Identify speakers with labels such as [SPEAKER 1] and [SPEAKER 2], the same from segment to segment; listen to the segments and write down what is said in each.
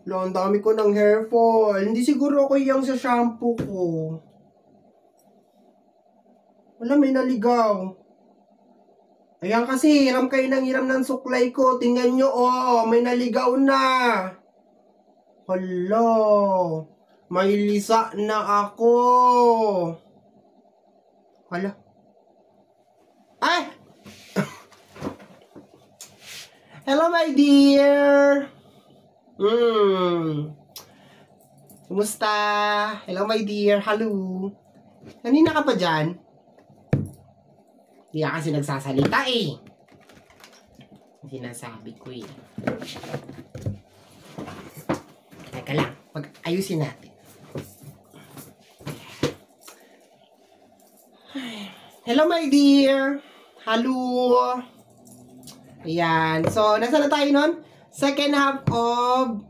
[SPEAKER 1] Lo, ang dami ko ng hair fall. Hindi siguro ako yung sa shampoo ko. Wala, may naligaw. Ayan kasi, hiram kayo ng hiram ng suklay ko. Tingnan nyo, oh, may naligaw na. Hala, may lisa na ako. Hala. Ay! Hello, my dear. Kumusta? Hello, my dear. Hello. Kanina ka pa dyan? Hindi ka kasi nagsasalita eh. Sinasabi ko eh. Teka lang, ayusin natin. Hello, my dear. Hello. Ayan. So, nasa na tayo nun? Second half of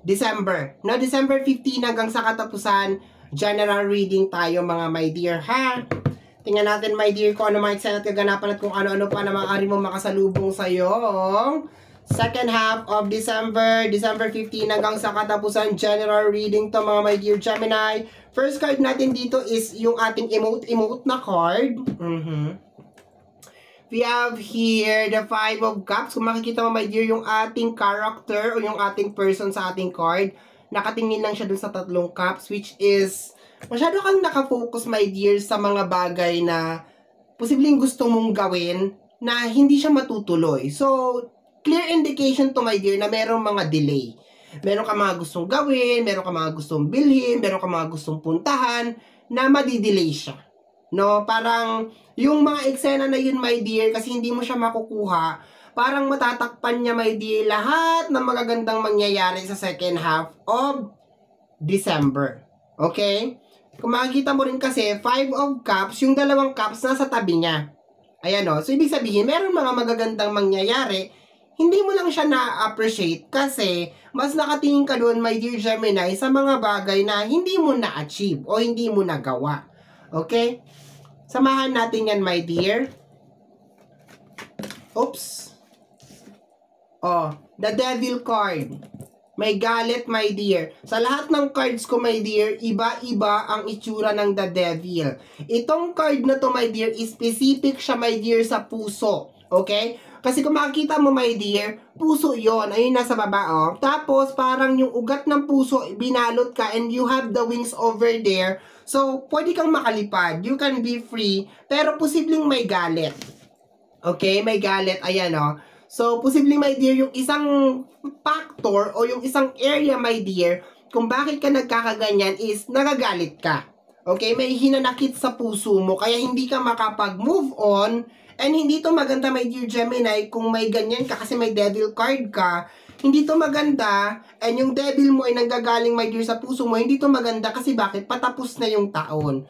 [SPEAKER 1] December. No, December 15 hanggang sa katapusan, general reading tayo mga my dear, ha? Tingnan natin, my dear, kung ano mga excited kaganapan at kung ano-ano pa na maaari mo makasalubong sa'yo. Second half of December, December 15 hanggang sa katapusan, general reading to mga my dear Gemini. First card natin dito is yung ating emote na card. We have here the Five of Cups. Kung makikita mo, my dear, yung ating character o yung ating person sa ating card, nakatingin lang siya dun sa tatlong cups, which is, masyado kang nakafocus, my dear, sa mga bagay na posibleng gusto mong gawin na hindi siya matutuloy. So, clear indication to, my dear, na merong mga delay. Meron ka mga gustong gawin, meron ka mga gustong bilhin, meron ka mga gustong puntahan, na madidelay siya. No, parang yung mga eksena na yun, my dear, kasi hindi mo siya makukuha, parang matatakpan niya, my dear, lahat ng magagandang mangyayari sa second half of December. Okay? Kung makikita mo rin kasi, Five of Cups, yung dalawang cups nasa tabi niya. Ayan o. So, ibig sabihin, meron mga magagandang mangyayari, hindi mo lang siya na-appreciate kasi mas nakatingin ka doon, my dear Gemini, sa mga bagay na hindi mo na-achieve o hindi mo nagawa. Okay? Samahan natin yan, my dear. Oops. Oh, the Devil card. May galit, my dear. Sa lahat ng cards ko, my dear, iba-iba ang itsura ng the Devil. Itong card na to, my dear, is specific siya, my dear, sa puso. Okay? Kasi kung makikita mo, my dear, puso yon. Ayun, nasa baba, oh. Tapos, parang yung ugat ng puso, binalot ka, and you have the wings over there. So, pwede kang makalipad. You can be free. Pero, posibleng may galit. Okay? May galit. Ayan, oh. So, posibleng, my dear, yung isang factor o yung isang area, my dear, kung bakit ka nagkakaganyan is nagagalit ka. Okay? May hinanakit sa puso mo. Kaya, hindi ka makapag-move on. And hindi to maganda, my dear Gemini, kung may ganyan ka kasi may devil card ka. Hindi to maganda, and yung devil mo ay nanggagaling, my dear, sa puso mo, hindi to maganda kasi bakit? Patapos na yung taon.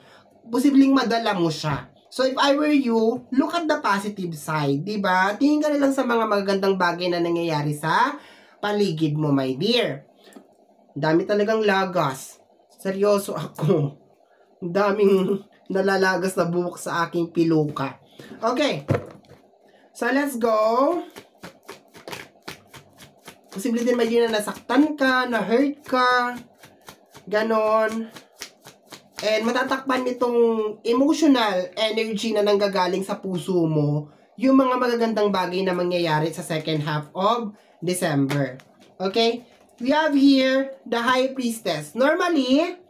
[SPEAKER 1] Posibleng madala mo siya. So, if I were you, look at the positive side, diba? Tingin ka na lang sa mga magagandang bagay na nangyayari sa paligid mo, my dear. Dami talagang lagas. Seryoso ako. Daming nalalagas na buhok sa aking piluka. Okay. So, let's go. Posible din may na nasaktan ka, na-hurt ka, ganon. And matatakpan nitong emotional energy na nanggagaling sa puso mo yung mga magagandang bagay na mangyayari sa second half of December. Okay? We have here the High Priestess. Normally,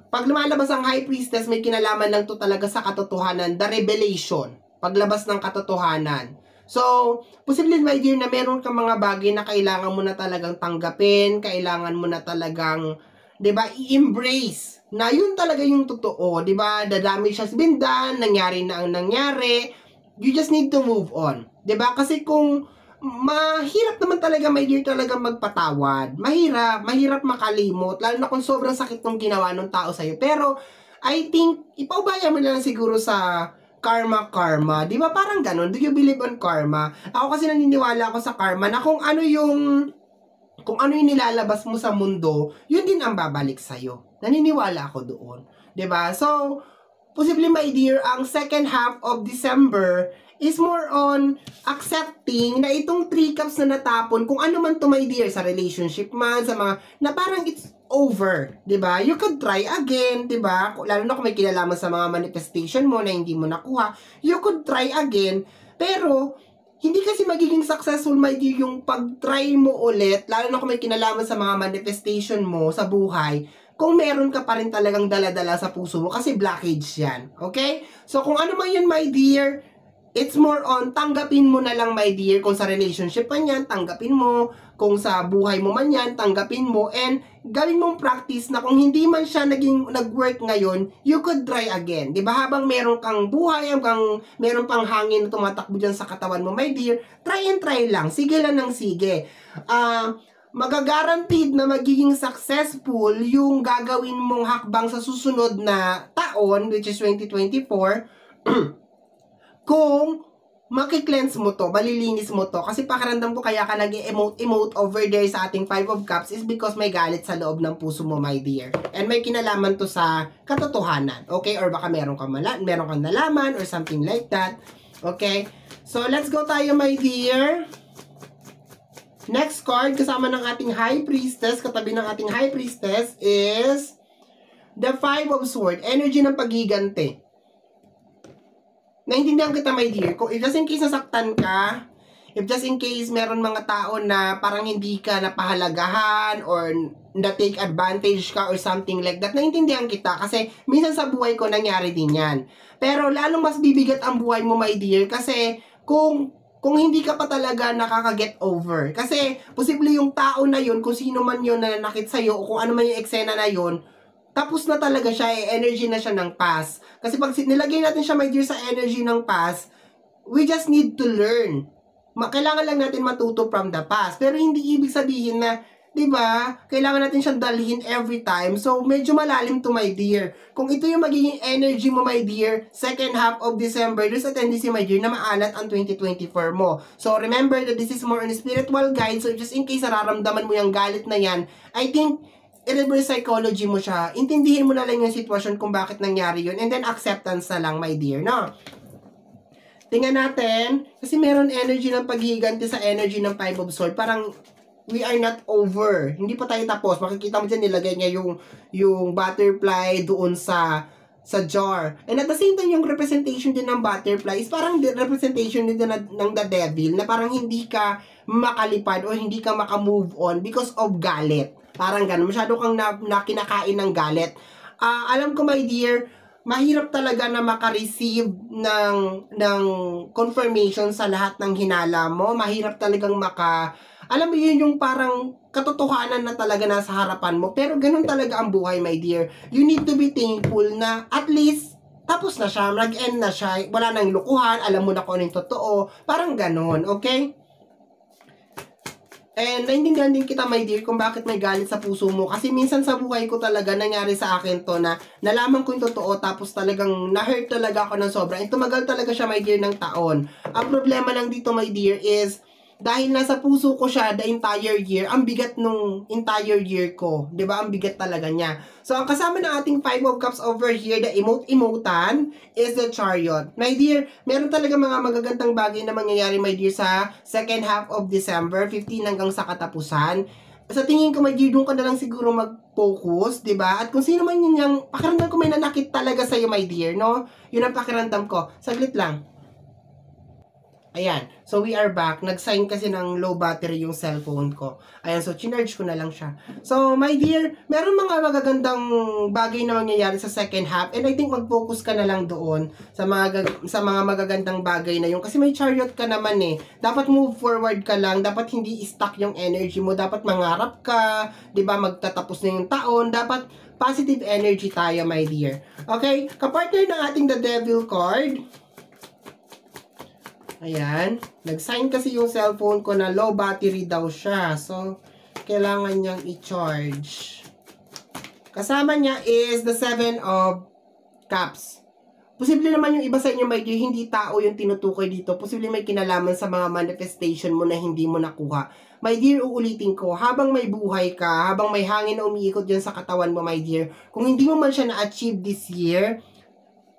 [SPEAKER 1] pag lumalabas ang High Priestess, may kinalaman lang to talaga sa katotohanan, the revelation, paglabas ng katotohanan. So, posible, my dear, na meron kang mga bagay na kailangan mo na talagang tanggapin, kailangan mo na talagang, 'di ba, i-embrace na yun talaga yung totoo, 'di ba? The damage has been done, nangyari na ang nangyari. You just need to move on. 'Di ba? Kasi kung mahirap naman talaga, my dear, talaga magpatawad. Mahirap makalimot, lalo na kung sobrang sakit ng ginawa ng tao sa'yo. Pero, I think, ipaubaya mo na lang siguro sa karma. Di ba parang ganun? Do you believe on karma? Ako kasi naniniwala ako sa karma na kung ano yung nilalabas mo sa mundo, yun din ang babalik sa'yo. Naniniwala ako doon. Di ba? So, posible, my dear, ang second half of December is more on accepting na itong 3 cups na natapon, kung ano man to, my dear, sa relationship man, sa mga, na parang it's over, di ba? You could try again, di ba? Lalo na kung may kinalaman sa mga manifestation mo na hindi mo nakuha, you could try again, pero, hindi kasi magiging successful, my dear, yung pag-try mo ulit, lalo na kung may kinalaman sa mga manifestation mo sa buhay, kung meron ka pa rin talagang dala-dala sa puso mo, kasi blockage yan, okay? So, kung ano man yun, my dear, it's more on, tanggapin mo na lang, my dear, kung sa relationship man yan, tanggapin mo, kung sa buhay mo man yan, tanggapin mo, and gawin mong practice na kung hindi man siya nag-work ngayon, you could try again. Diba? Habang meron kang buhay, habang meron pang hangin na tumatakbo dyan sa katawan mo, my dear, try and try lang. Sige lang ng sige. Magagaranteed na magiging successful yung gagawin mong hakbang sa susunod na taon, which is 2024, kung maki-cleanse mo to, malilinis mo to, kasi pakiramdam ko kaya ka nag-emote over there sa ating 5 of Cups is because may galit sa loob ng puso mo, my dear. And may kinalaman to sa katotohanan, okay? Or baka meron kang nalaman or something like that, okay? So, let's go tayo, my dear. Next card, kasama ng ating High Priestess, katabi ng ating High Priestess is the 5 of Swords, energy ng paghiganti. Naintindihan kita, my dear. Kung if just in case nasaktan ka, if just in case meron mga tao na parang hindi ka napahalagahan or na-take advantage ka or something like that, naintindihan kita kasi minsan sa buhay ko nangyari din yan. Pero lalong mas bibigat ang buhay mo, my dear, kasi kung hindi ka pa talaga nakaka-get over. Kasi posible yung tao na yun, kung sino man yun na nanakit sa'yo o kung ano man yung eksena na yun, tapos na talaga siya, energy na siya ng past. Kasi pag nilagay natin siya, my dear, sa energy ng past, we just need to learn. Kailangan lang natin matuto from the past. Pero hindi ibig sabihin na, di ba, kailangan natin siyang dalhin every time. So, medyo malalim to, my dear. Kung ito yung magiging energy mo, my dear, second half of December, there's a tendency, my dear, na maalat ang 2024 mo. So, remember that this is more on a spiritual guide. So, just in case nararamdaman mo yung galit na yan, I think, i-reverse psychology mo siya, intindihin mo na lang yung sitwasyon kung bakit nangyari yun, and then acceptance na lang, my dear, no? Tingnan natin, kasi meron energy ng paghiganti sa energy ng 5 of Swords, parang we are not over, hindi pa tayo tapos. Makikita mo dyan, nilagay niya yung butterfly doon sa jar. And at the same time, yung representation din ng butterfly is parang representation din ng the devil, na parang hindi ka makalipad o hindi ka makamove on because of galit. Parang ganun, masyado kang kinakain ng galit. Alam ko, my dear, mahirap talaga na makareceive ng confirmation sa lahat ng hinala mo. Mahirap talagang alam mo yun, yung parang katotohanan na talaga nasa harapan mo. Pero ganun talaga ang buhay, my dear. You need to be thankful na at least tapos na siya, mag-end na siya, wala nang lukuhan, alam mo na kung ano yung totoo. Parang ganun, okay? And naintindihan din kita, my dear, kung bakit may galit sa puso mo. Kasi minsan sa buhay ko talaga, nangyari sa akin to na nalaman ko yung totoo, tapos talagang na-hurt talaga ako ng sobra. And tumagal talaga siya, my dear, ng taon. Ang problema lang dito, my dear, is dahil nasa puso ko siya the entire year, ang bigat nung entire year ko. 'Di ba? Ang bigat talaga niya. So, ang kasama ng ating 5 of Cups over here, the emote-emotan, is the Chariot. My dear, meron talaga mga magagandang bagay na mangyayari, my dear, sa second half of December, 15 hanggang sa katapusan. Sa tingin ko, my dear, doon ka na lang siguro mag-focus, 'di ba? At kung sino man yun yung, pakiramdam ko may nanakit talaga sa'yo, my dear, no? Yun ang pakiramdam ko. Saglit lang. Ayan. So, we are back. Nag-sign kasi ng low battery yung cellphone ko. Ayan. So, chinarge ko na lang siya. So, my dear, meron mga magagandang bagay na mangyayari sa second half. And I think mag-focus ka na lang doon sa mga magagandang bagay na yun. Kasi may Chariot ka naman eh. Dapat move forward ka lang. Dapat hindi stuck yung energy mo. Dapat mangarap ka. 'Di ba? Magtatapos na yung taon. Dapat positive energy tayo, my dear. Okay? Kapartner ng ating The Devil card. Ayan. Nag-sign kasi yung cellphone ko na low battery daw siya. So, kailangan niyang i-charge. Kasama niya is the 7 of Cups. Posible naman yung iba sa inyo, my dear, hindi tao yung tinutukoy dito. Posible may kinalaman sa mga manifestation mo na hindi mo nakuha. My dear, uulitin ko, habang may buhay ka, habang may hangin na umiikot dyan sa katawan mo, my dear, kung hindi mo man siya na-achieve this year,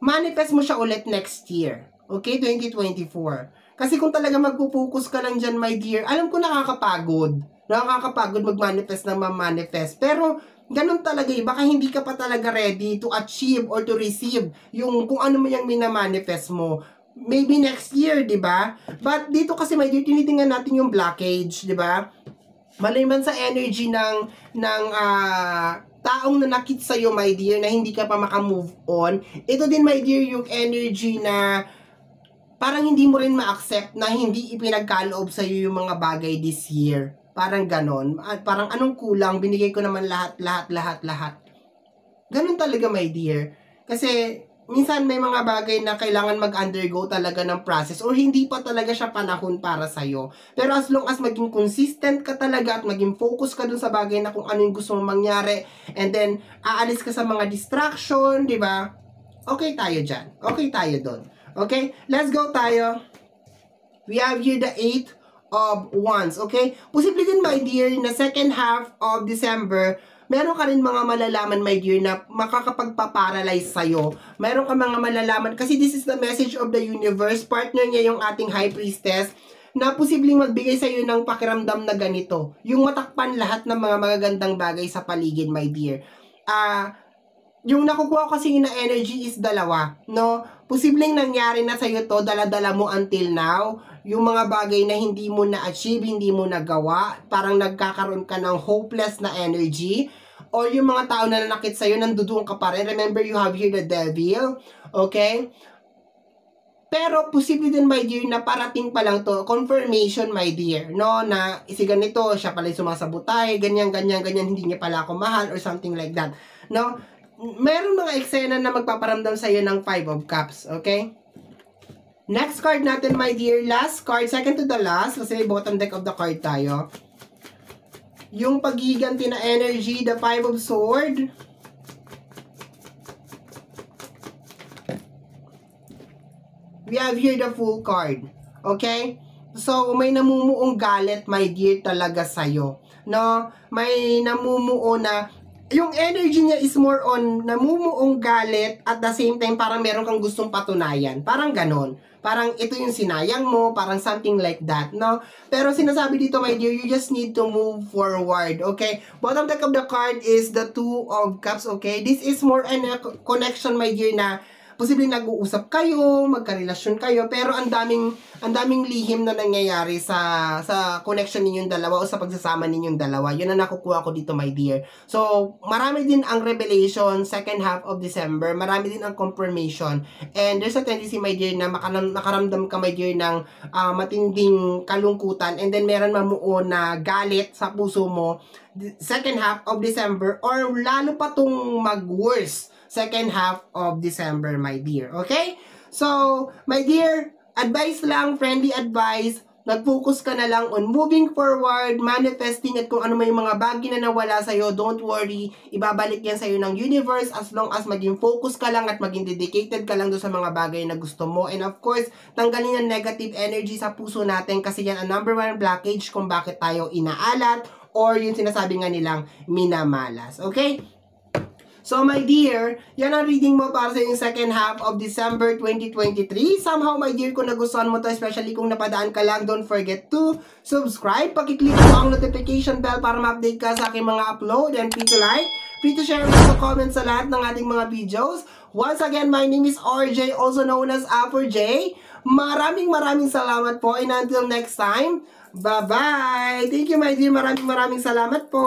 [SPEAKER 1] manifest mo siya ulit next year. Okay, 2024. Kasi kung talaga magpo-focus ka lang dyan, my dear, alam ko nakakapagod. Nakakapagod mag-manifest ng ma-manifest. Pero, ganun talaga baka hindi ka pa talaga ready to achieve or to receive yung kung ano mo yung minamanifest mo. Maybe next year, di ba? But dito kasi, my dear, tinitingnan natin yung blockage, di ba? Maliban sa energy ng taong nanakit sa'yo, my dear, na hindi ka pa makamove on, ito din, my dear, yung energy na parang hindi mo rin ma-accept na hindi ipinagkaloob sa'yo yung mga bagay this year. Parang ganon. Parang anong kulang, binigay ko naman lahat. Ganon talaga, my dear. Kasi, minsan may mga bagay na kailangan mag-undergo talaga ng process or hindi pa talaga siya panahon para sa'yo. Pero as long as maging consistent ka talaga at maging focus ka dun sa bagay na kung ano yung gusto mong mangyari and then aalis ka sa mga distraction, di ba? Okay tayo dyan. Okay tayo dun. Okay? Let's go tayo. We have here the 8 of Wands. Okay? Posible din, my dear, na second half of December, meron ka rin mga malalaman, my dear, na makakapagpaparalyze sa'yo. Meron ka mga malalaman, kasi this is the message of the universe. Partner niya yung ating High Priestess, na posibleng magbigay sa'yo ng pakiramdam na ganito. Yung matakpan lahat ng mga magagandang bagay sa paligid, my dear. Yung nakukuha ko kasi na energy is dalawa, no? Posibleng nangyari na sa'yo to, dala-dala mo until now. Yung mga bagay na hindi mo na-achieve, hindi mo nagawa, parang nagkakaroon ka ng hopeless na energy. Or yung mga tao na nanakit sa'yo, nanduduong ka pa rin. Remember, you have here the devil. Okay? Pero, posible din, my dear, na parating pa lang to. Confirmation, my dear. No? Na, isi ganito, siya pala yung sumasabutay, ganyan, hindi niya pala ako mahal, or something like that. No? Meron mga eksena na magpaparamdam sa'yo ng 5 of Cups, okay? Next card natin, my dear, last card, second to the last, kasi may bottom deck of the card tayo. Yung paghiganti na energy, the 5 of Swords. We have here the Fool card, okay? So, may namumuong galit, my dear, talaga sa'yo. No? May namumuo na yung energy niya is more on namumuong galit at the same time parang meron kang gustong patunayan. Parang ganon. Parang ito yung sinayang mo, parang something like that, no? Pero sinasabi dito, my dear, you just need to move forward, okay? Bottom deck of the card is the 2 of Cups, okay? This is more an connection, my dear, na posibleng nag-uusap kayo, magkarelasyon kayo, pero ang daming lihim na nangyayari sa connection ninyong dalawa o sa pagsasama ninyong dalawa. Yun ang nakukuha ko dito, my dear. So, marami din ang revelation, second half of December, marami din ang confirmation, and there's a tendency, my dear, na makaramdam ka, my dear, ng matinding kalungkutan, and then meron mamuo na galit sa puso mo, second half of December, or lalo pa tong mag-worse, second half of December, my dear. Okay? So, my dear, advice lang, friendly advice, nag-focus ka na lang on moving forward, manifesting, at kung ano may mga bagay na nawala sa'yo, don't worry, ibabalik yan sa'yo ng universe as long as maging focus ka lang at maging dedicated ka lang doon sa mga bagay na gusto mo. And of course, tanggalin ang negative energy sa puso natin kasi yan ang number 1 blockage kung bakit tayo inaalat or yung sinasabi nga nilang minamalas. Okay? So, my dear, yan ang reading mo para sa yung second half of December 2023. Somehow, my dear, kung nagustuhan mo to, especially kung napadaan ka lang, don't forget to subscribe. Pakiclick mo ang notification bell para ma-update ka sa aking mga upload. And free to like, free to share, free to comment sa lahat ng ating mga videos. Once again, my name is RJ, also known as Apple J. Maraming salamat po. And until next time, bye-bye! Thank you, my dear. Maraming salamat po.